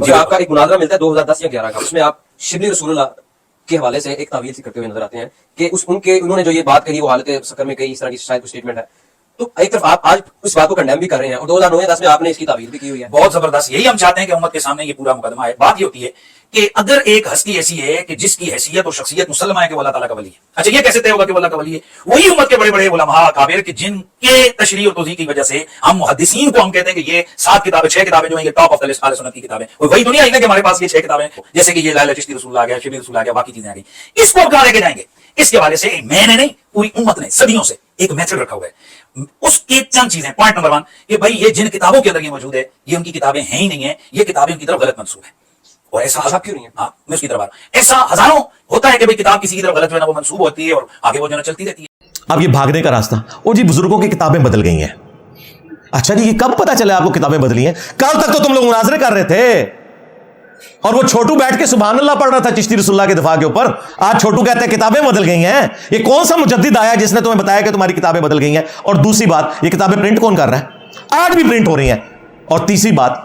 جی آپ کا ایک مناظرہ ملتا ہے 2010 یا 11 کا، اس میں آپ شبلی رسول اللہ کے حوالے سے ایک تعویل سی کرتے ہوئے نظر آتے ہیں کہ انہوں نے جو یہ بات کہی وہ حالت سکر میں کئی اس طرح کی شاید اسٹیٹمنٹ ہے، تو ایک طرف آپ آج اس بات کو کنڈیم بھی کر رہے ہیں اور 2009-10 میں آپ نے اس کی تعویل بھی کی ہوئی ہے. بہت زبردست. یہی ہم چاہتے ہیں کہ امت کے سامنے یہ پورا مقدمہ ہے. بات یہ ہوتی ہے کہ اگر ایک ہستی ایسی ہے کہ جس کی حیثیت اور شخصیت مسلمہ ہے کہ وہ اللہ تعالیٰ کا ولی ہے، اچھا یہ کیسے طے ہوگا کہ وہ اللہ کا ولی ہے؟ وہی امت کے بڑے بڑے علماء اکابر کہ جن کے تشریح اور توضیح کی وجہ سے ہم محدثین کو ہم کہتے ہیں کہ یہ 7 کتابیں 6 کتابیں جو ہیں یہ ٹاپ آف دا لسٹ اہل سنت کی کتابیں، وہی دنیا ہی نا کہ ہمارے پاس یہ 6 کتابیں جیسے کہ یہ لائلہ چشتی رسول اللہ آ گیا، شبلی رسول آ گیا، باقی چیزیں آ گئی. اس کو کہاں لے کے جائیں گے؟ اس کے حوالے سے میں نے نہیں پوری امت نے صدیوں سے ایک میتھڈ رکھا ہوا ہے. اس کی چند چیزیں. پوائنٹ نمبر 1 کہ بھائی یہ جن کتابوں کے اندر یہ موجود ہے یہ ان کی کتابیں ہیں ہی نہیں ہیں، یہ کتابیں ان کی طرف غلط منسوب ہیں. اور ایسا حساب کیوں نہیں ہے؟ ہاں میں اس کی طرف آ رہا ہوں. ایسا ہزاروں ہوتا ہے کہ بھائی کتاب کسی کی طرف غلط جو ہے نا وہ منسوب ہوتی ہے اور آگے وہ جو ہے چلتی رہتی ہے. اب یہ بھاگنے کا راستہ، وہ جی بزرگوں کی کتابیں بدل گئی ہیں. اچھا جی یہ کب پتا چلا آپ کو کتابیں بدلی ہیں؟ کل تک تو تم لوگ مناظرے کر رہے تھے اور وہ چھوٹو بیٹھ کے سبحان اللہ پڑھ رہا تھا چشتی رسول اللہ کے دفاع کے اوپر. آج چھوٹو کہتا ہے کتابیں بدل گئی ہیں. یہ کون سا مجدد آیا جس نے تمہیں بتایا کہ تمہاری کتابیں بدل گئی ہیں؟ اور دوسری بات، یہ کتابیں پرنٹ کون کر رہا ہے؟ آج بھی پرنٹ ہو رہی ہیں. اور تیسری بات،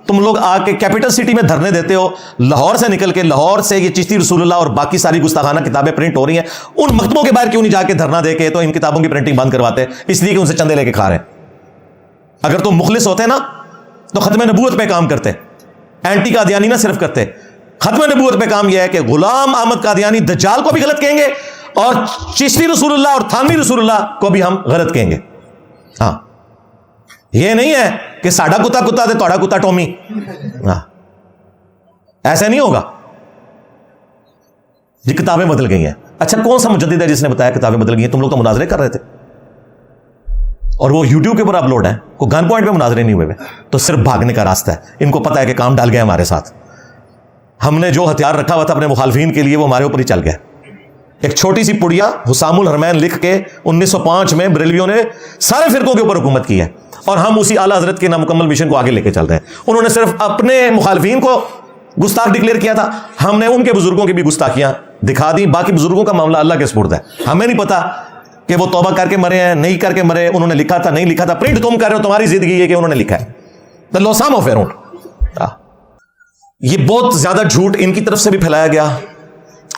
تم لوگ آ کے کیپٹل سٹی میں دھرنے دیتے ہو، لاہور سے نکل کے لاہور سے یہ چشتی رسول اللہ اور باقی ساری گستاخانہ کتابیں پرنٹ ہو رہی ہیں. ان مکتبوں کے باہر کیوں نہیں جا کے دھرنا دے کے تو ان کتابوں کی پرنٹنگ بند کرواتے؟ اس لیے کہ ان سے چندے لے کے کھا رہے ہیں. اگر تم مخلص ہوتے نا تو ختم نبوت پہ کام کرتے، اینٹی قادیانی نہ صرف کرتے. ختم نبوت پہ کام یہ ہے کہ غلام احمد قادیانی دجال کو بھی غلط کہیں گے اور چشتی رسول اللہ اور تھانوی رسول اللہ کو بھی ہم غلط کہیں گے. ہاں یہ نہیں ہے کہ ساڈا کتا کتا دے توڑا کتا ٹومی. ہاں ایسے نہیں ہوگا. جی کتابیں بدل گئی ہیں. اچھا کون سا مجدد ہے جس نے بتایا کتابیں بدل گئی ہیں؟ تم لوگ تو مناظرے کر رہے تھے اور وہ یوٹیوب کے اوپر اپلوڈ ہے. کوئی گن پوائنٹ پہ مناظرے نہیں ہوئے. تو صرف بھاگنے کا راستہ ہے. ان کو پتا ہے کہ کام ڈال گیا ہمارے ساتھ. ہم نے جو ہتھیار رکھا ہوا تھا اپنے مخالفین کے لیے وہ ہمارے اوپر ہی چل گیا. ایک چھوٹی سی پڑیا حسام الحرمین لکھ کے 1905 میں بریلویوں نے سارے فرقوں کے اوپر حکومت کی ہے اور ہم اسی اعلیٰ حضرت کے نامکمل مشن کو آگے لے کے چل رہے ہیں. انہوں نے صرف اپنے مخالفین کو گستاخ ڈکلیئر کیا تھا، ہم نے ان کے بزرگوں کی بھی گستاخیاں دکھا دی. باقی بزرگوں کا معاملہ اللہ کے سپرد ہے. ہمیں نہیں پتا کہ وہ توبہ کر کے مرے ہیں نہیں کر کے مرے، انہوں نے لکھا تھا نہیں لکھا تھا. پرنٹ تم کر رہے ہو، تمہاری زندگی ہے کہ انہوں نے لکھا ہے. The Losam of Pharaoh. یہ بہت زیادہ جھوٹ ان کی طرف سے بھی پھیلایا گیا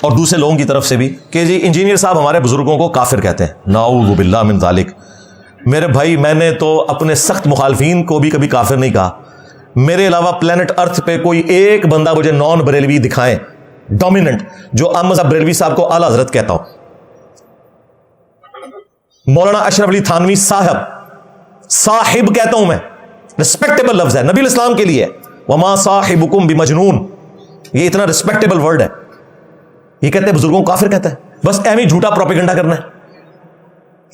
اور دوسرے لوگوں کی طرف سے بھی کہ جی انجینئر صاحب ہمارے بزرگوں کو کافر کہتے ہیں. نعوذ باللہ من ذالک. میرے بھائی میں نے تو اپنے سخت مخالفین کو بھی کبھی کافر نہیں کہا. میرے علاوہ پلانٹ ارتھ پہ کوئی ایک بندہ مجھے نان بریلوی دکھائیں ڈومیننٹ جو احمد صاحب بریلوی صاحب کو اعلیٰ حضرت کہتا ہوں. مولانا اشرف علی تھانوی صاحب کہتا ہوں میں، رسپیکٹیبل لفظ ہے نبی الاسلام کے لیے. وما صاحبکم بمجنون، یہ اتنا رسپیکٹیبل ورڈ ہے. یہ کہتے ہیں بزرگوں کو کافر کہتا ہے. بس ایویں جھوٹا پروپیگنڈا کرنا ہے.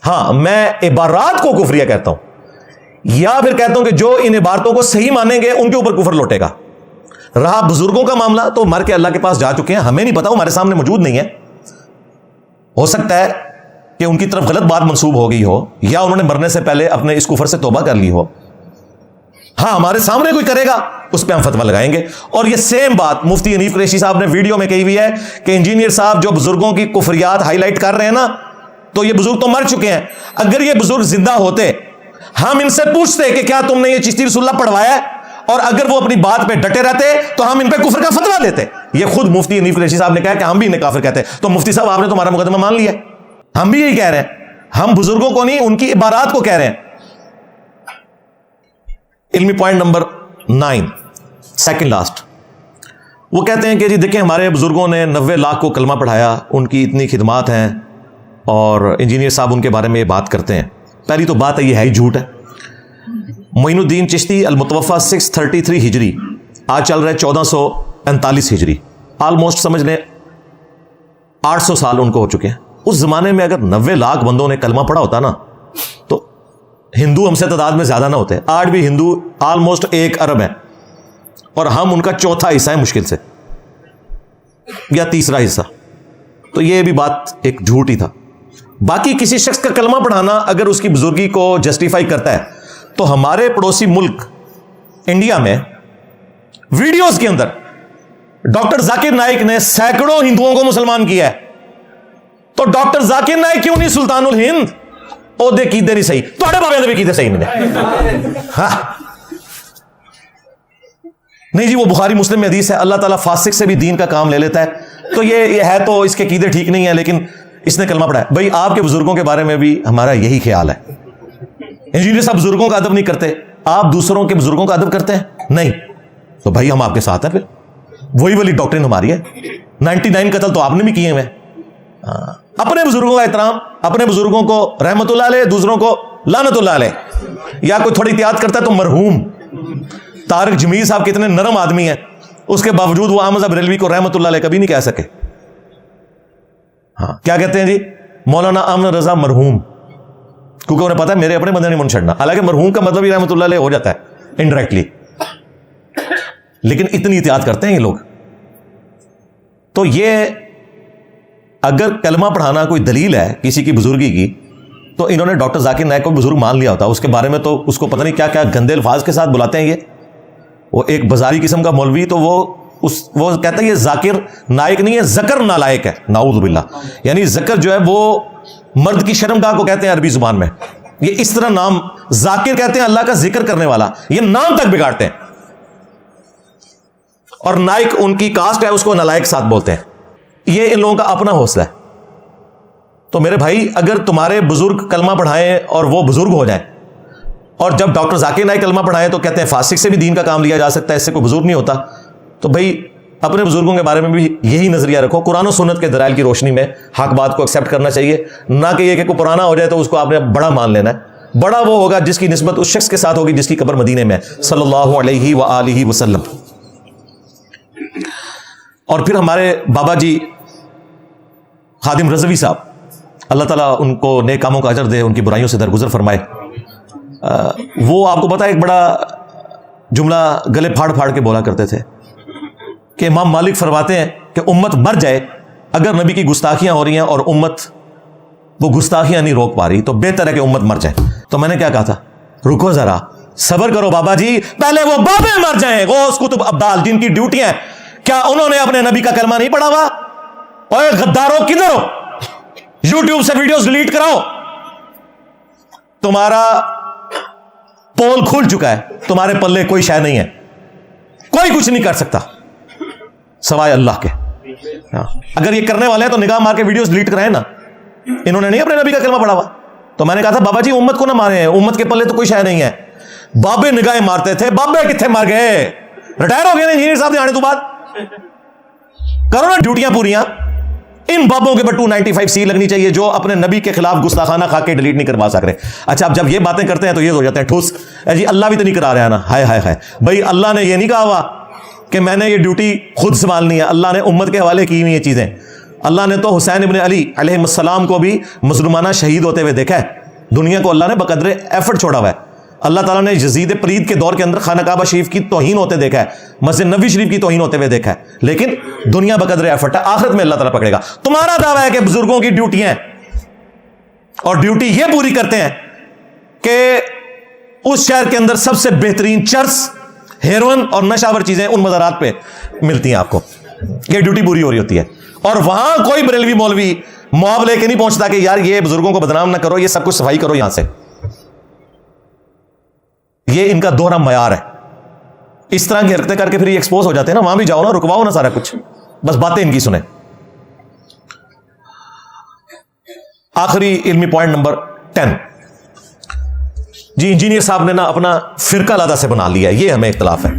ہاں میں عبارات کو کفریہ کہتا ہوں یا پھر کہتا ہوں کہ جو ان عبارتوں کو صحیح مانیں گے ان کے اوپر کفر لوٹے گا. رہا بزرگوں کا معاملہ تو مر کے اللہ کے پاس جا چکے ہیں، ہمیں نہیں پتا، وہ ہمارے سامنے موجود نہیں ہے. ہو سکتا ہے کہ ان کی طرف غلط بات منسوب ہو گئی ہو یا انہوں نے مرنے سے پہلے اپنے اس کفر سے توبہ کر لی ہو. ہاں ہمارے سامنے کوئی کرے گا اس پہ ہم فتویٰ لگائیں گے. اور یہ سیم بات مفتی حنیف قریشی صاحب نے ویڈیو میں کہی ہوئی ہے کہ انجینئر صاحب جو بزرگوں کی کفریات ہائی لائٹ کر رہے ہیں نا تو یہ بزرگ تو مر چکے ہیں. اگر یہ بزرگ زندہ ہوتے ہم ان سے پوچھتے کہ کیا تم نے یہ چشتی رسول اللہ پڑھوایا ہے، اور اگر وہ اپنی بات پہ ڈٹے رہتے تو ہم ان پہ کفر کا فتویٰ دیتے. یہ خود مفتی حنیف قریشی صاحب نے کہا کہ ہم بھی انہیں کافر کہتے ہیں. تو مفتی صاحب آپ نے تو ہمارا مقدمہ مان لیا. ہم بھی یہی کہہ رہے ہیں، ہم بزرگوں کو نہیں ان کی عبارات کو کہہ رہے ہیں. علمی پوائنٹ نمبر 9 سیکنڈ لاسٹ، وہ کہتے ہیں کہ جی دیکھیں ہمارے بزرگوں نے 90 لاکھ کو کلمہ پڑھایا، ان کی اتنی خدمات ہیں اور انجینئر صاحب ان کے بارے میں یہ بات کرتے ہیں. پہلی تو بات ہے یہ ہی جھوٹ ہے. معین الدین چشتی المتوفہ 633 ہجری، آج چل رہے 1445 ہجری، آلموسٹ سمجھ لیں 800 سال ان کو ہو چکے ہیں. اس زمانے میں اگر 90 لاکھ بندوں نے کلمہ پڑھا ہوتا نا تو ہندو ہم سے تعداد میں زیادہ نہ ہوتے. آج بھی ہندو آلموسٹ 1 ارب ہے اور ہم ان کا چوتھا حصہ ہے مشکل سے یا تیسرا حصہ. تو یہ بھی بات ایک جھوٹ ہی تھا. باقی کسی شخص کا کلمہ پڑھانا اگر اس کی بزرگی کو جسٹیفائی کرتا ہے تو ہمارے پڑوسی ملک انڈیا میں ویڈیوز کے اندر ڈاکٹر ذاکر نائک نے سینکڑوں ہندوؤں کو مسلمان کیا ہے. تو ڈاکٹر ذاکر نائک کیوں نہیں سلطان الہند؟ او دے کیتے نہیں صحیح، توڑے بابے دے بھی کیتے صحیح نہیں. ہاں نہیں جی وہ بخاری مسلم میں حدیث ہے اللہ تعالیٰ فاسق سے بھی دین کا کام لے لیتا ہے، تو یہ ہے تو اس کے عقیدے ٹھیک نہیں ہے لیکن اس نے کلمہ پڑھا ہے۔ بھائی آپ کے بزرگوں کے بارے میں بھی ہمارا یہی خیال ہے، انجینئر صاحب بزرگوں کا ادب نہیں کرتے، آپ دوسروں کے بزرگوں کا ادب کرتے ہیں؟ نہیں، تو بھائی ہم آپ کے ساتھ ہیں، پھر وہی والی ڈاکٹرین ہماری ہے۔ 99 قتل تو آپ نے بھی کیے ہوئے، اپنے بزرگوں کا احترام، اپنے بزرگوں کو رحمت اللہ علیہ، دوسروں کو لعنت اللہ علیہ، یا کوئی تھوڑی احتیاط کرتا ہے تو مرحوم۔ طارق جمیل صاحب کتنے نرم آدمی ہیں، اس کے باوجود وہ احمد بریلوی کو رحمت اللہ علیہ کبھی نہیں کہہ سکے۔ ہاں کیا کہتے ہیں جی؟ مولانا احمد رضا مرحوم، کیونکہ انہیں پتا ہے میرے اپنے بندے نہیں من چھڑنا، حالانکہ مرحوم کا مطلب ہی رحمت اللہ علیہ ہو جاتا ہے انڈائریکٹلی، لیکن اتنی احتیاط کرتے ہیں یہ لوگ۔ تو یہ اگر کلمہ پڑھانا کوئی دلیل ہے کسی کی بزرگی کی، تو انہوں نے ڈاکٹر ذاکر نائک کو بزرگ مان لیا ہوتا، اس کے بارے میں تو اس کو پتہ نہیں کیا کیا گندے الفاظ کے ساتھ بلاتے ہیں۔ یہ وہ ایک بازاری قسم کا مولوی، تو وہ کہتا ہے یہ ذاکر نائک نہیں ہے، ذکر نالائق ہے، نعوذ باللہ۔ یعنی ذکر جو ہے وہ مرد کی شرمگاہ کو کہتے ہیں عربی زبان میں، یہ اس طرح نام ذاکر کہتے ہیں اللہ کا ذکر کرنے والا، یہ نام تک بگاڑتے ہیں۔ اور نائک ان کی کاسٹ ہے، اس کو نالائق ساتھ بولتے ہیں۔ یہ ان لوگوں کا اپنا حوصلہ ہے۔ تو میرے بھائی اگر تمہارے بزرگ کلمہ پڑھائیں اور وہ بزرگ ہو جائیں، اور جب ڈاکٹر ذاکر نائک کلمہ پڑھائیں تو کہتے ہیں فاسق سے بھی دین کا کام لیا جا سکتا ہے، اس سے کوئی بزرگ نہیں ہوتا، تو بھائی اپنے بزرگوں کے بارے میں بھی یہی نظریہ رکھو، قرآن و سنت کے دلائل کی روشنی میں حق بات کو ایکسیپٹ کرنا چاہیے، نہ کہ یہ کہ کوئی پرانا ہو جائے تو اس کو آپ نے بڑا مان لینا ہے۔ بڑا وہ ہوگا جس کی نسبت اس شخص کے ساتھ ہوگی جس کی قبر مدینے میں صلی اللہ علیہ وآلہ وسلم۔ اور پھر ہمارے بابا جی خادم رضوی صاحب، اللہ تعالیٰ ان کو نیک کاموں کا اجر دے، ان کی برائیوں سے درگزر فرمائے۔ وہ آپ کو پتا ہے ایک بڑا جملہ گلے پھاڑ پھاڑ کے بولا کرتے تھے کہ امام مالک فرماتے ہیں کہ امت مر جائے اگر نبی کی گستاخیاں ہو رہی ہیں اور امت وہ گستاخیاں نہیں روک پا رہی تو بہتر ہے کہ امت مر جائے۔ تو میں نے کیا کہا تھا، رکو ذرا صبر کرو بابا جی، پہلے وہ بابے مر جائیں، غوث کتب ابدال جن کی ڈیوٹیاں ہیں، کیا انہوں نے اپنے نبی کا کلمہ نہیں پڑھا ہوا؟ اوے غدارو کدھر ہو؟ یوٹیوب سے ویڈیوز ڈیلیٹ کراؤ، تمہارا پول کھل چکا ہے، تمہارے پلے کوئی شے نہیں ہے، کوئی کچھ نہیں کر سکتا سوائے اللہ کے۔ اگر یہ کرنے والے ہیں تو نگاہ مار کے ویڈیوز ڈیلیٹ کرائیں نا، انہوں نے نہیں اپنے نبی کا کلمہ پڑھا ہوا۔ تو میں نے کہا تھا بابا جی امت کو نہ مارے، امت کے پلے تو کوئی شے نہیں ہے۔ بابے نگاہیں مارتے تھے، بابے کتنے مر گئے، ریٹائر ہو گئے نا انجینئر صاحب آنے تو بعد، کرو نا ڈیوٹیاں پوریاں۔ ان بابوں کے پر 295C لگنی چاہیے جو اپنے نبی کے خلاف گستاخانہ کھا کے ڈیلیٹ نہیں کروا سک رہے۔ اچھا اب جب یہ باتیں کرتے ہیں تو یہ ہو جاتے ہیں ٹھوس، جی اللہ بھی تو نہیں کرا رہا ہے نا، ہائے ہائے ہائے، بھائی اللہ نے یہ نہیں کہا ہوا کہ میں نے یہ ڈیوٹی خود سنبھالنی ہے، اللہ نے امت کے حوالے کی ہوئی یہ چیزیں۔ اللہ نے تو حسین ابن علی علیہ السلام کو بھی مظلومانہ شہید ہوتے ہوئے دیکھا ہے، دنیا کو اللہ نے بقدر ایفرٹ چھوڑا ہوا ہے۔ اللہ تعالیٰ نے یزید پرید کے دور کے اندر خانہ کعبہ شریف کی توہین ہوتے دیکھا ہے، مسجد نبوی شریف کی توہین ہوتے ہوئے دیکھا ہے، لیکن دنیا بقدر ایفرٹ ہے، آخرت میں اللہ تعالیٰ پکڑے گا۔ تمہارا دعویٰ ہے کہ بزرگوں کی ڈیوٹیاں ہیں، اور ڈیوٹی یہ پوری کرتے ہیں کہ اس شہر کے اندر سب سے بہترین چرس، ہیروئن اور نشاور چیزیں ان مزارات پہ ملتی ہیں آپ کو، یہ ڈیوٹی پوری ہو رہی ہوتی ہے۔ اور وہاں کوئی بریلوی مولوی معاف لے کے نہیں پہنچتا کہ یار یہ بزرگوں کو بدنام نہ کرو، یہ سب کچھ صفائی کرو یہاں سے۔ یہ ان کا دوہرا معیار ہے، اس طرح کی حرکتیں کر کے پھر یہ ایکسپوز ہو جاتے ہیں نا، وہاں بھی جاؤ نا، رکواؤ نا سارا کچھ، بس باتیں ان کی سنیں۔ آخری علمی پوائنٹ نمبر 10 جی، انجینئر صاحب نے نا اپنا فرقہ علیحدہ سے بنا لیا ہے، یہ ہمیں اختلاف ہے،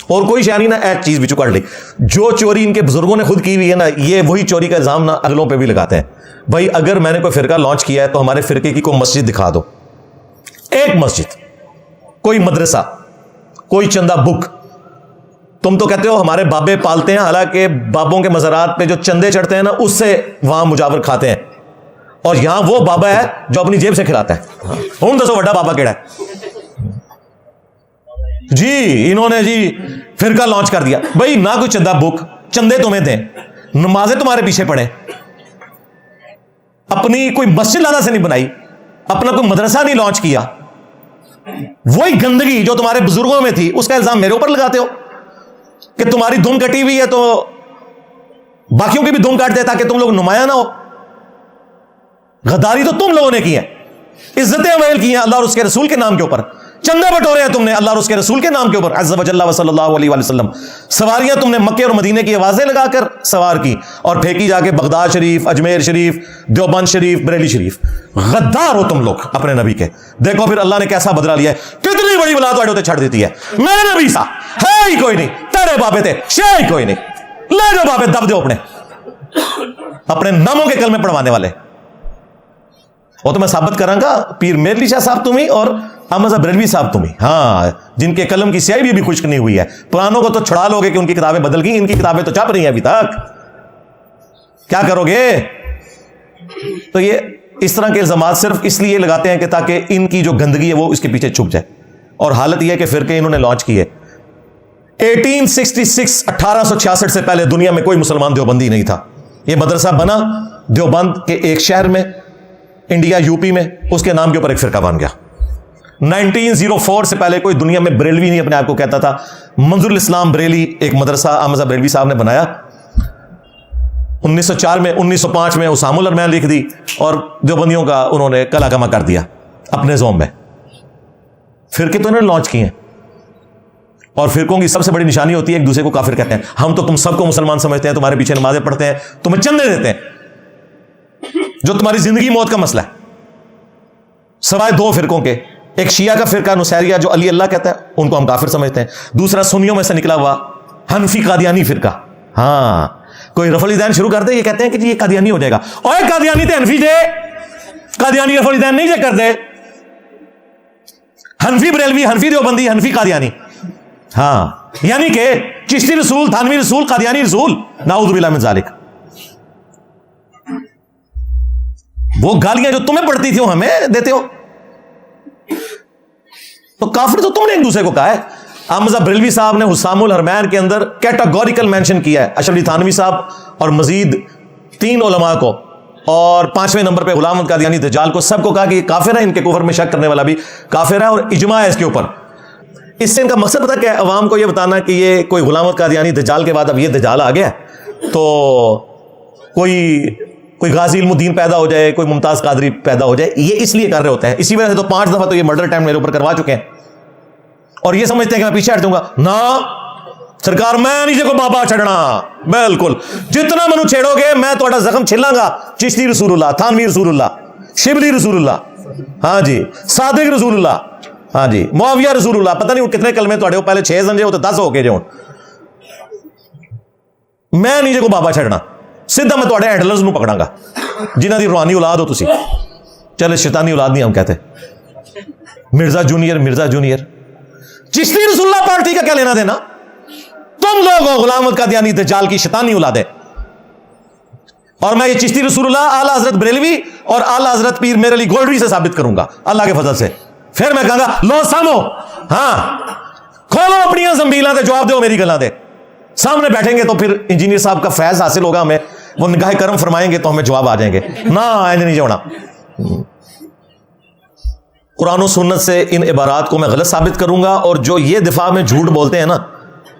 اور کوئی شیانی نہ ایک چیز بھی چکڑ لی، جو چوری ان کے بزرگوں نے خود کی ہوئی ہے نا، یہ وہی چوری کا الزام نہ اگلوں پہ بھی لگاتے ہیں۔ بھائی اگر میں نے کوئی فرقہ لانچ کیا ہے تو ہمارے فرقے کی کوئی مسجد دکھا دو، ایک مسجد، کوئی مدرسہ، کوئی چندہ بک۔ تم تو کہتے ہو ہمارے بابے پالتے ہیں، حالانکہ بابوں کے مزارات پہ جو چندے چڑھتے ہیں نا اس سے وہاں مجاور کھاتے ہیں، اور یہاں وہ بابا ہے جو اپنی جیب سے کھلاتا ہے۔ ہوں دسو وڈا بابا کیڑا ہے جی؟ انہوں نے جی فرقہ لانچ کر دیا، بھائی نہ کوئی چندہ بک، چندے تمہیں دیں، نمازیں تمہارے پیچھے پڑھیں، اپنی کوئی مسجد لانا سے نہیں بنائی، اپنا کوئی مدرسہ نہیں لانچ کیا، وہی گندگی جو تمہارے بزرگوں میں تھی اس کا الزام میرے اوپر لگاتے ہو کہ تمہاری دھن کٹی ہوئی ہے تو باقیوں کی بھی دھن کاٹ دے تاکہ تم لوگ نمایاں نہ ہو۔ غداری تو تم لوگوں نے کی ہے، عزتیں اویل کی ہیں اللہ اور اس کے رسول کے نام کے اوپر، چندے بٹورے ہیں تم نے اللہ اور اس کے رسول کے نام کے اوپر عز وجل و صلی اللہ علیہ وسلم. سواریاں تم نے مکے اور مدینے کی آوازیں لگا کر سوار کی اور پھینکی جا کے بغداد شریف، اجمیر شریف، دیوبند شریف، بریلی شریف. غدار ہو تم لوگ اپنے نبی کے. دیکھو پھر اللہ نے کیسا بدلہ لیا ہے. کتنی بڑی بلا تو چھڑ دیتی ہے. میرے نبی سا ہے ہی کوئی نہیں، تیرے بابے تھے شے ہی کوئی نہیں. لے جاؤ بابے دب دو اپنے ناموں کے کلمے پڑھوانے والے. وہ تو میں ثابت کراں گا پیر میر علی شاہ صاحب تمہیں اور احمد صاحب بریلوی صاحب تمہیں، ہاں، جن کے قلم کی سیاہی بھی خشک نہیں ہوئی ہے. پرانوں کو تو چھڑا لو گے کہ ان کی کتابیں بدل گئی، ان کی کتابیں تو چھپ رہی ہیں ابھی تک. کیا کرو گے؟ تو یہ اس طرح کے الزامات صرف اس لیے لگاتے ہیں کہ تاکہ ان کی جو گندگی ہے وہ اس کے پیچھے چھپ جائے. اور حالت یہ ہے کہ فرقے انہوں نے لانچ کیے 1866 1866 سے پہلے دنیا میں کوئی مسلمان دیوبندی نہیں تھا. یہ مدرسہ بنا دیوبند کے ایک شہر میں، انڈیا یو پی میں، اس کے نام کے اوپر ایک فرقہ بن گیا. 1904 سے پہلے کوئی دنیا میں بریلوی نہیں اپنے آپ کو کہتا تھا. منظور الاسلام بریلی ایک مدرسہ احمد صاحب بریلوی صاحب نے بنایا 1904 میں. 1905 میں اسام الرحمن لکھ دی اور دیوبندیوں کا انہوں نے کلا کما کر دیا اپنے زوم میں. فرقے تو انہوں نے لانچ کیے ہیں. اور فرقوں کی سب سے بڑی نشانی ہوتی ہے ایک دوسرے کو کافر کہتے ہیں. ہم تو تم سب کو مسلمان سمجھتے ہیں، تمہارے پیچھے نمازیں پڑھتے ہیں، تمہیں چندے دیتے ہیں، جو تمہاری زندگی موت کا مسئلہ ہے. سوائے دو فرقوں کے، ایک شیعہ کا فرقہ نصیریہ جو علی اللہ کہتا ہے، ان کو ہم کافر سمجھتے ہیں. دوسرا سنیوں میں سے نکلا ہوا حنفی قادیانی فرقہ. ہاں، کوئی رفع الدین شروع کر دے، یہ کہتے ہیں کہ جی یہ قادیانی ہو جائے گا. اور قادیانی تے حنفی جے، قادیانی رفع الدین نہیں جے کر دے. حنفی بریلوی، حنفی دیوبندی، حنفی قادیانی. ہاں، یعنی کہ چشتی رسول، تھانوی رسول، قادیانی رسول، نعوذ باللہ من ذالک. وہ گالیاں جو تمہیں پڑتی تھی وہ ہمیں دیتے ہو. تو کافر تو تم نے ایک دوسرے کو کہا ہے. احمد صاحب بریلوی صاحب نے حسام الحرمین کے اندر کیٹاگوریکل مینشن کیا ہے اشرف علی تھانوی صاحب اور مزید 3 علماء کو، اور 5ویں نمبر پہ غلام احمد قادیانی دجال کو، سب کو کہا کہ یہ کافر ہے. ان کے کفر میں شک کرنے والا بھی کافر ہے، اور اجماع ہے اس کے اوپر. اس سے ان کا مقصد پتہ کیا ہے؟ عوام کو یہ بتانا کہ یہ کوئی غلام احمد قادیانی دجال کے بعد اب یہ دجال آ گیا تو کوئی غازی علم الدین پیدا ہو جائے، کوئی ممتاز قادری پیدا ہو جائے. یہ اس لیے کر رہے ہوتے ہیں. اسی وجہ سے تو 5 دفعہ تو یہ مرڈر اٹیمپٹ میرے اوپر کروا چکے ہیں، اور یہ سمجھتے ہیں کہ میں پیچھے ہٹ جاؤں گا. نہ سرکار، میں نہیں کو بابا چھڑنا. بالکل، جتنا منو چھیڑو گے میں تھوڑا زخم چھلاں گا. چشتی رسول اللہ، تھانوی رسول اللہ، شبلی رسول اللہ، ہاں جی، صادق رسول اللہ، ہاں جی، معاویہ رسول اللہ. پتہ نہیں کتنے کلمے تھوڑے پہلے 6 سمجھے ہو تو 10 ہو کے جو. میں نہیں کو بابا چھڑنا. سیدھا میں تھوڑے ہینڈلرز نو پکڑاں گا جنہاں دی روحانی اولاد ہو تسی. چلے شیطانی اولاد نہیں ہم کہتے. Mirza junior, Mirza junior. چشتی رسول اللہ پارٹی کا کیا لینا دینا؟ تم لوگ ہو غلام احمد قادیانی دجال کی شیطانی اولاد ہے. اور میں یہ چشتی رسول اللہ اعلیٰ حضرت بریلوی اور اعلیٰ حضرت پیر میر علی گولڈری سے ثابت کروں گا اللہ کے فضل سے. پھر میں کہوں گا لو سامو، ہاں کھولو اپنی زنبیلاں دے، جواب دو میری گلاں دے. سامنے بیٹھیں گے تو پھر انجینئر صاحب کا فیض حاصل ہوگا ہمیں، وہ نگاہ کرم فرمائیں گے تو ہمیں جواب آ جائیں گے. نہ اینج نہیں جوڑنا. قرآن و سنت سے ان عبارات کو میں غلط ثابت کروں گا، اور جو یہ دفاع میں جھوٹ بولتے ہیں نا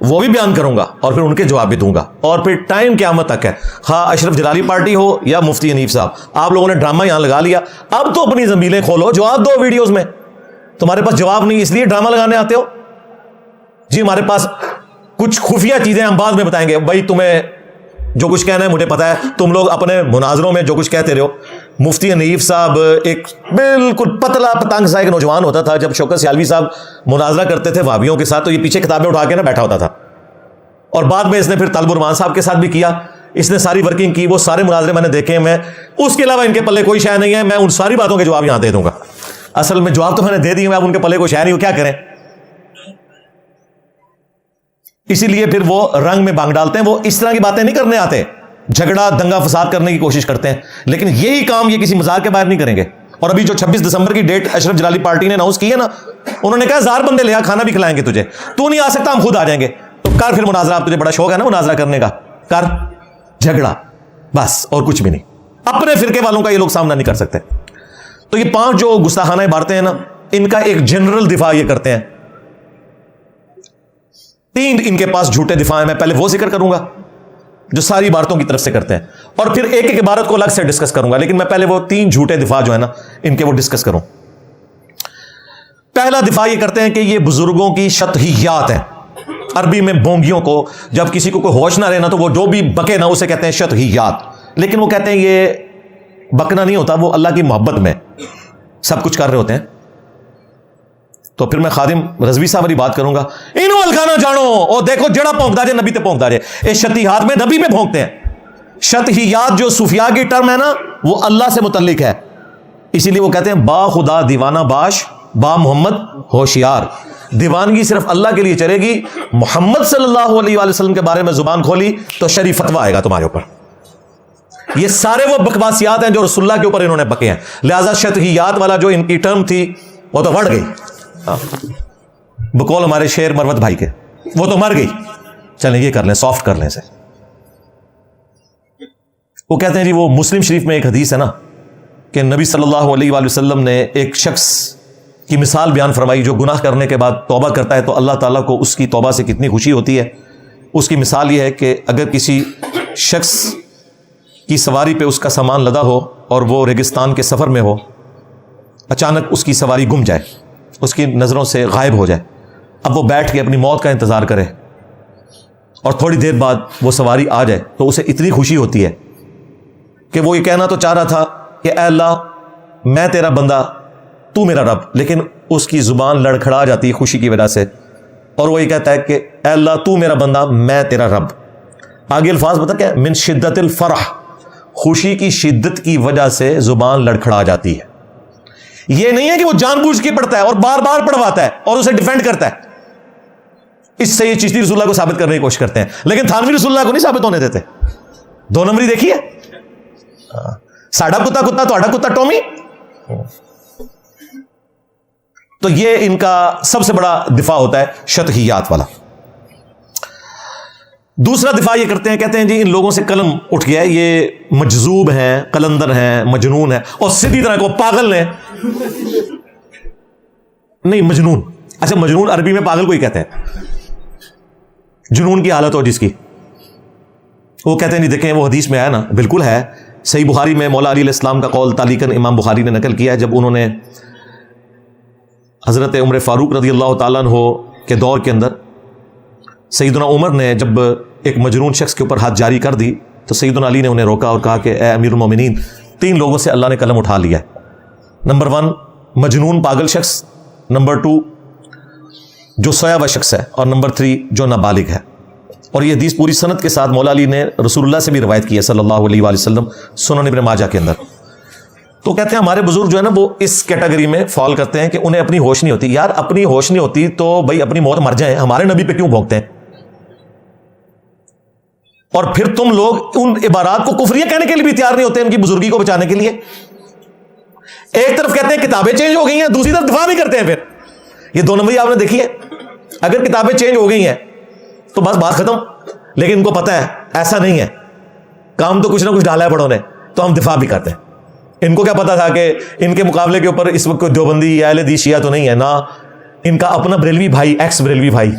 وہ بھی بیان کروں گا، اور پھر ان کے جواب بھی دوں گا. اور پھر ٹائم قیامت تک ہے، خواہ اشرف جلالی پارٹی ہو یا مفتی حنیف صاحب. آپ لوگوں نے ڈرامہ یہاں لگا لیا، اب تو اپنی زنبیلیں کھولو، جواب دو ویڈیوز میں. تمہارے پاس جواب نہیں اس لیے ڈرامہ لگانے آتے ہو. جی ہمارے پاس کچھ خفیہ چیزیں ہم بعد میں بتائیں گے. بھائی تمہیں جو کچھ کہنا ہے مجھے پتا ہے، تم لوگ اپنے مناظروں میں جو کچھ کہتے رہو. مفتی حنیف صاحب ایک بالکل پتلا پتنگ سا ایک نوجوان ہوتا تھا. جب شوکت سیالوی صاحب مناظرہ کرتے تھے وہابیوں کے ساتھ تو یہ پیچھے کتابیں اٹھا کے نا بیٹھا ہوتا تھا. اور بعد میں اس نے پھر طالب الرحمان صاحب کے ساتھ بھی کیا. اس نے ساری ورکنگ کی، وہ سارے مناظرے میں نے دیکھے. میں اس کے علاوہ ان کے پلے کوئی شے نہیں ہے. میں ان ساری باتوں کے جواب یہاں دے دوں گا. اصل میں جواب تو میں نے دے دی، میں اب ان کے پلے کوئی شے نہیں ہو، کیا کریں. اسی لیے پھر وہ رنگ میں بانگ ڈالتے ہیں. وہ اس طرح کی باتیں نہیں کرنے آتے، جھگڑا دنگا فساد کرنے کی کوشش کرتے ہیں، لیکن یہی کام یہ کسی مزاق کے باہر نہیں کریں گے. اور ابھی جو 26 دسمبر کی ڈیٹ اشرف جلالی پارٹی نے اناؤنس کی ہے نا، انہوں نے کہا 1000 بندے لے آ، کھانا بھی کھلائیں گے تجھے. تو نہیں آ سکتا، ہم خود آ جائیں گے. تو کر پھر مناظرہ، آپ تجھے بڑا شوق ہے نا مناظرہ کرنے کا، کر جھگڑا بس، اور کچھ بھی نہیں. اپنے فرقے والوں کا یہ لوگ سامنا نہیں کر سکتے. تو یہ 5 جو گستاخانہ عبارتیں ہیں نا، ان کا ایک جنرل دفاع یہ کرتے ہیں. 3 ان کے پاس جھوٹے دفاع ہیں. میں پہلے وہ ذکر کروں گا جو ساری عبارتوں کی طرف سے کرتے ہیں، اور پھر ایک ایک عبارت کو الگ سے ڈسکس کروں گا. لیکن میں پہلے وہ 3 جھوٹے دفاع جو ہے نا ان کے وہ ڈسکس کروں. پہلا دفاع یہ کرتے ہیں کہ یہ بزرگوں کی شطحیات ہیں. عربی میں بونگیوں کو جب کسی کو کوئی ہوش نہ رہے نا تو وہ جو بھی بکے نا اسے کہتے ہیں شطحیات. لیکن وہ کہتے ہیں یہ بکنا نہیں ہوتا, وہ اللہ کی محبت میں سب کچھ کر رہے ہوتے ہیں. تو پھر میں خادم رضوی صاحب والی بات کروں گا, انہوں الکھانا جانو اور دیکھو جڑا پونکتا جائے نبی تے پونکتا جائے. یہ شطحیات میں نبی میں پونکتے ہیں. شطحیات جو صوفیاء کی ٹرم ہے نا وہ اللہ سے متعلق ہے, اسی لیے وہ کہتے ہیں با خدا دیوانہ باش با محمد ہوشیار. دیوانگی صرف اللہ کے لیے چلے گی, محمد صلی اللہ علیہ وآلہ وسلم کے بارے میں زبان کھولی تو شرعی فتویٰ آئے گا تمہارے اوپر. یہ سارے وہ بکواسیات ہیں جو رسول اللہ کے اوپر انہوں نے بکے ہیں. لہذا شطحیات والا جو ان کی ٹرم تھی وہ تو بڑھ گئی. بقول ہمارے شیر مروت بھائی کے, وہ تو مر گئی. چلیں یہ کر لیں, سافٹ کر لیں اسے. وہ کہتے ہیں جی وہ مسلم شریف میں ایک حدیث ہے نا کہ نبی صلی اللہ علیہ وآلہ وسلم نے ایک شخص کی مثال بیان فرمائی جو گناہ کرنے کے بعد توبہ کرتا ہے تو اللہ تعالیٰ کو اس کی توبہ سے کتنی خوشی ہوتی ہے. اس کی مثال یہ ہے کہ اگر کسی شخص کی سواری پہ اس کا سامان لدا ہو اور وہ ریگستان کے سفر میں ہو, اچانک اس کی سواری گم جائے, اس کی نظروں سے غائب ہو جائے. اب وہ بیٹھ کے اپنی موت کا انتظار کرے اور تھوڑی دیر بعد وہ سواری آ جائے تو اسے اتنی خوشی ہوتی ہے کہ وہ یہ کہنا تو چاہ رہا تھا کہ اے اللہ میں تیرا بندہ تو میرا رب, لیکن اس کی زبان لڑکھڑا جاتی ہے خوشی کی وجہ سے اور وہ یہ کہتا ہے کہ اے اللہ تو میرا بندہ میں تیرا رب. آگے الفاظ بتا کیا, من شدت الفرح, خوشی کی شدت کی وجہ سے زبان لڑکھڑا جاتی ہے. یہ نہیں ہے کہ وہ جان بوجھ کے پڑھتا ہے اور بار بار پڑھواتا ہے اور اسے ڈیفینڈ کرتا ہے. اس سے یہ چشتی رسول اللہ کو ثابت کرنے کی کوشش کرتے ہیں, لیکن تھانوی رسول اللہ کو نہیں ثابت ہونے دیتے. دو نمبری دیکھیے, ساڑھا کتا کتا تو کتا ٹومی. تو یہ ان کا سب سے بڑا دفاع ہوتا ہے شطحیات والا. دوسرا دفاع یہ کرتے ہیں, کہتے ہیں جی ان لوگوں سے قلم اٹھ گیا ہے, یہ مجذوب ہیں, قلندر ہیں, مجنون ہیں, اور سیدھی طرح کو پاگل ہیں. نہیں مجنون, اچھا مجنون عربی میں پاگل کو ہی کہتے ہیں, جنون کی حالت ہو جس کی. وہ کہتے ہیں نہیں دیکھیں وہ حدیث میں آیا نا, بالکل ہے. صحیح بخاری میں مولا علی علیہ السلام کا قول تعلیقاً امام بخاری نے نقل کیا ہے, جب انہوں نے حضرت عمر فاروق رضی اللہ تعالیٰ عنہ کے دور کے اندر سیدنا عمر نے جب ایک مجنون شخص کے اوپر ہاتھ جاری کر دی تو سیدنا علی نے انہیں روکا اور کہا کہ اے امیر المومنین, 3 لوگوں سے اللہ نے قلم اٹھا لیا ہے. نمبر 1 مجنون پاگل شخص, نمبر 2 جو سویا ہوا شخص ہے, اور نمبر 3 جو نابالغ ہے. اور یہ حدیث پوری سند کے ساتھ مولا علی نے رسول اللہ سے بھی روایت کی ہے صلی اللہ علیہ وآلہ وسلم, سنن ابن ماجہ کے اندر. تو کہتے ہیں ہمارے بزرگ جو ہے نا وہ اس کیٹیگری میں فال کرتے ہیں کہ انہیں اپنی ہوش نہیں ہوتی. یار اپنی ہوش نہیں ہوتی تو بھائی اپنی موت مر جائیں, ہمارے نبی پہ کیوں بھونکتے ہیں؟ اور پھر تم لوگ ان عبارات کو کفریہ کہنے کے لیے بھی تیار نہیں ہوتے ان کی بزرگی کو بچانے کے لیے. ایک طرف کہتے ہیں کتابیں چینج ہو گئی ہیں, دوسری طرف دفاع بھی کرتے ہیں. پھر یہ 2 نمبری آپ نے دیکھی ہے, اگر کتابیں چینج ہو گئی ہیں تو بس بات ختم. لیکن ان کو پتا ہے ایسا نہیں ہے, کام تو کچھ نہ کچھ ڈالا ہے بڑوں نے, تو ہم دفاع بھی کرتے ہیں. ان کو کیا پتا تھا کہ ان کے مقابلے کے اوپر اس وقت کوئی دیوبندی یا اہل حدیث شیعہ تو نہیں ہے, نہ ان کا اپنا بریلوی بھائی, ایکس بریلوی بھائی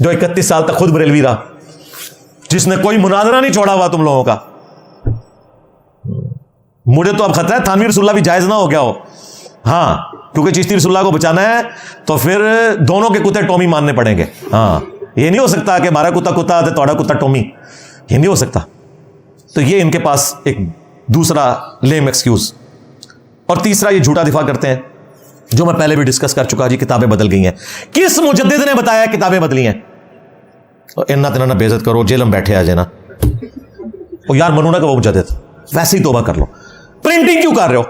جو 31 سال تک خود بریلوی رہا, جس نے کوئی مناظرہ نہیں چھوڑا ہوا تم لوگوں کا. مجھے تو اب خطرہ ہے تھانوی رسول اللہ بھی جائز نہ ہو گیا ہو. ہاں کیونکہ چشتی رسول اللہ کو بچانا ہے تو پھر دونوں کے کتے ٹومی ماننے پڑیں گے. ہاں یہ نہیں ہو سکتا کہ ہمارا کتا کتا ہے توڑا کتا ٹومی, یہ نہیں ہو سکتا. تو یہ ان کے پاس ایک دوسرا لیم ایکسکیوز. اور تیسرا یہ جھوٹا دفاع کرتے ہیں جو میں پہلے بھی ڈسکس کر چکا, جی کتابیں بدل گئی ہیں. کس مجدد نے بتایا کتابیں بدلی ہیں؟ اتنا تنا نہ بے عزت کرو, جیل میں بیٹھے آ جانا. وہ یار منو نا کہ وہ مجدد, ویسے ہی توبہ کر لو. پرنٹنگ کیوں کر رہے ہو؟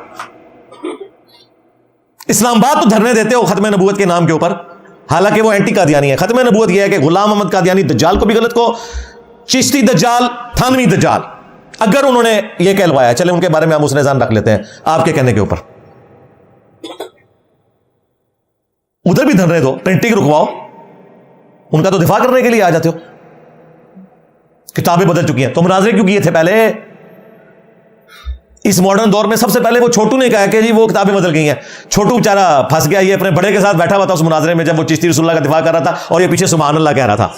اسلام آباد تو دھرنے دیتے ہو ختم نبوت کے نام کے اوپر, حالانکہ وہ اینٹی قادیانی ہے. ختم نبوت یہ ہے کہ غلام محمد قادیانی دجال کو بھی غلط کو, چشتی دجال, تھانوی دجال, اگر انہوں نے یہ کہلوایا, چلے ان کے بارے میں ہم اس نظام رکھ لیتے ہیں آپ کے کہنے کے اوپر. ادھر بھی دھرنے دو, پرنٹنگ رکواؤ, ان کا تو دفاع کرنے کے لیے آ جاتے ہو. کتابیں بدل چکی ہیں, تو مناظرے کیوں کیے تھے پہلے؟ اس ماڈرن دور میں سب سے پہلے وہ چھوٹو نے کہا کہ جی وہ کتابیں بدل گئی ہیں. چھوٹو بیچارہ پھنس گیا, یہ اپنے بڑے کے ساتھ بیٹھا ہوا تھا اس مناظرے میں جب وہ چشتی رسول اللہ کا دفاع کر رہا تھا اور یہ پیچھے سبحان اللہ کہہ رہا تھا.